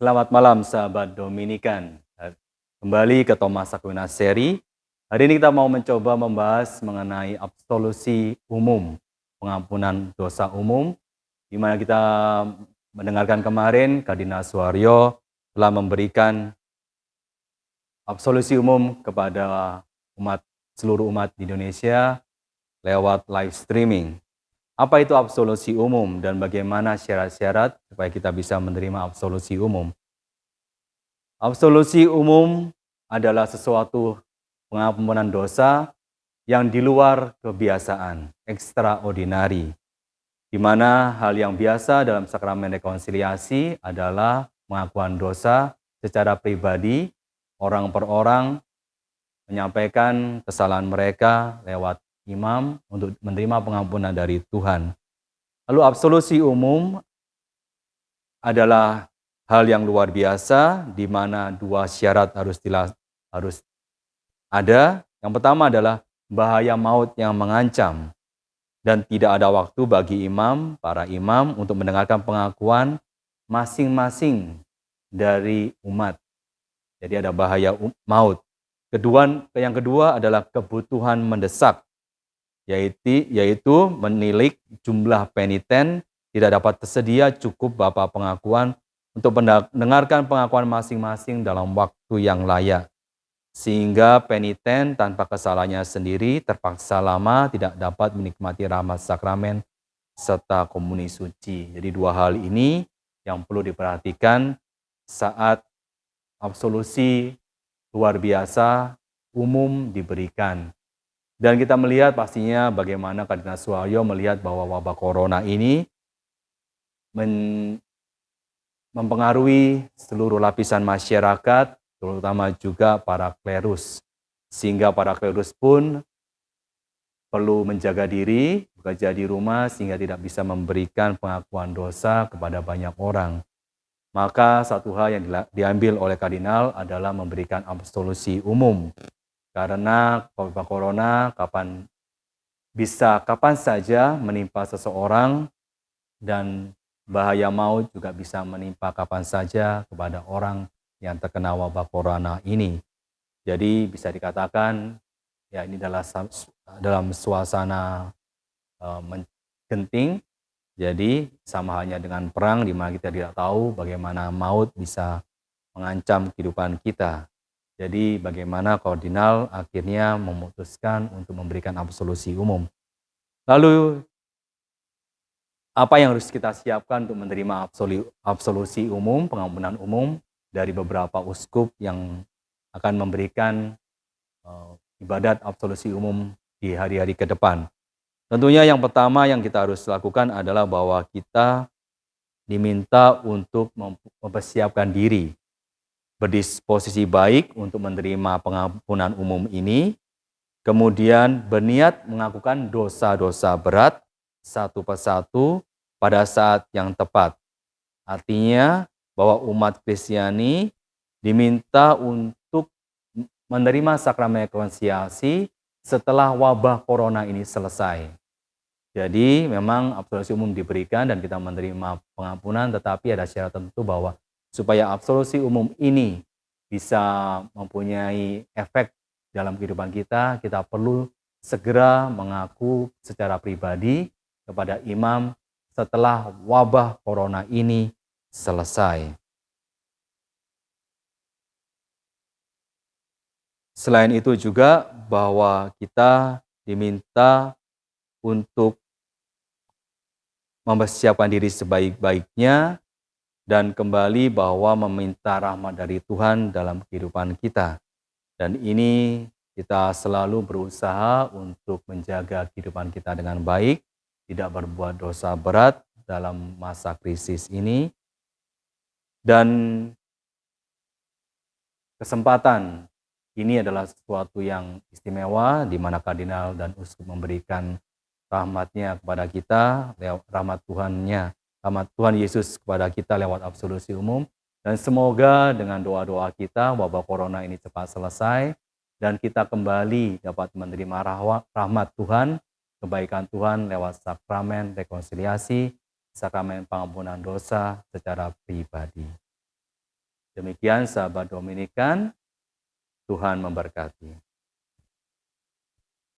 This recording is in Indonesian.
Selamat malam sahabat Dominikan. Kembali ke Thomas Aquinas Seri. Hari ini kita mau mencoba membahas mengenai absolusi umum, pengampunan dosa umum, di mana kita mendengarkan kemarin Kardinal Suaryo telah memberikan absolusi umum kepada seluruh umat di Indonesia lewat live streaming. Apa itu absolusi umum dan bagaimana syarat-syarat supaya kita bisa menerima absolusi umum? Absolusi umum adalah sesuatu pengampunan dosa yang di luar kebiasaan, extraordinary, di mana hal yang biasa dalam sakramen rekonsiliasi adalah pengakuan dosa secara pribadi, orang per orang menyampaikan kesalahan mereka lewat imam untuk menerima pengampunan dari Tuhan. Lalu absolusi umum adalah hal yang luar biasa di mana dua syarat harus ada. Yang pertama adalah bahaya maut yang mengancam dan tidak ada waktu bagi para imam untuk mendengarkan pengakuan masing-masing dari umat. Jadi ada bahaya maut. Yang kedua adalah kebutuhan mendesak, yaitu menilik jumlah peniten tidak dapat tersedia cukup bapak pengakuan untuk mendengarkan pengakuan masing-masing dalam waktu yang layak. Sehingga peniten tanpa kesalahannya sendiri terpaksa lama tidak dapat menikmati rahmat sakramen serta komuni suci. Jadi dua hal ini yang perlu diperhatikan saat absolusi luar biasa umum diberikan. Dan kita melihat pastinya bagaimana Kardinal Suaryo melihat bahwa wabah corona ini mempengaruhi seluruh lapisan masyarakat, terutama juga para klerus. Sehingga para klerus pun perlu menjaga diri, bekerja di rumah sehingga tidak bisa memberikan pengakuan dosa kepada banyak orang. Maka satu hal yang diambil oleh kardinal adalah memberikan absolusi umum. Karena wabah corona kapan saja menimpa seseorang dan bahaya maut juga bisa menimpa kapan saja kepada orang yang terkena wabah corona ini. Jadi bisa dikatakan ya ini dalam suasana genting. Jadi sama halnya dengan perang di mana kita tidak tahu bagaimana maut bisa mengancam kehidupan kita. Jadi bagaimana kardinal akhirnya memutuskan untuk memberikan absolusi umum. Lalu apa yang harus kita siapkan untuk menerima absolusi umum, pengampunan umum dari beberapa uskup yang akan memberikan ibadat absolusi umum di hari-hari ke depan. Tentunya yang pertama yang kita harus lakukan adalah bahwa kita diminta untuk mempersiapkan diri, berdisposisi baik untuk menerima pengampunan umum ini, kemudian berniat mengakukan dosa-dosa berat satu persatu pada saat yang tepat. Artinya bahwa umat Kristiani diminta untuk menerima sakramen rekonsiliasi setelah wabah corona ini selesai. Jadi memang absolusi umum diberikan dan kita menerima pengampunan, tetapi ada syarat tertentu bahwa supaya absolusi umum ini bisa mempunyai efek dalam kehidupan kita, kita perlu segera mengaku secara pribadi kepada imam setelah wabah corona ini selesai. Selain itu juga bahwa kita diminta untuk mempersiapkan diri sebaik-baiknya dan kembali bahwa meminta rahmat dari Tuhan dalam kehidupan kita. Dan ini kita selalu berusaha untuk menjaga kehidupan kita dengan baik, tidak berbuat dosa berat dalam masa krisis ini. Dan kesempatan ini adalah sesuatu yang istimewa di mana kardinal dan uskup memberikan rahmatnya kepada kita, rahmat Tuhan Yesus kepada kita lewat absolusi umum. Dan semoga dengan doa-doa kita wabah corona ini cepat selesai dan kita kembali dapat menerima rahmat Tuhan, kebaikan Tuhan lewat sakramen rekonsiliasi, sakramen pengampunan dosa secara pribadi. Demikian sahabat Dominikan, Tuhan memberkati.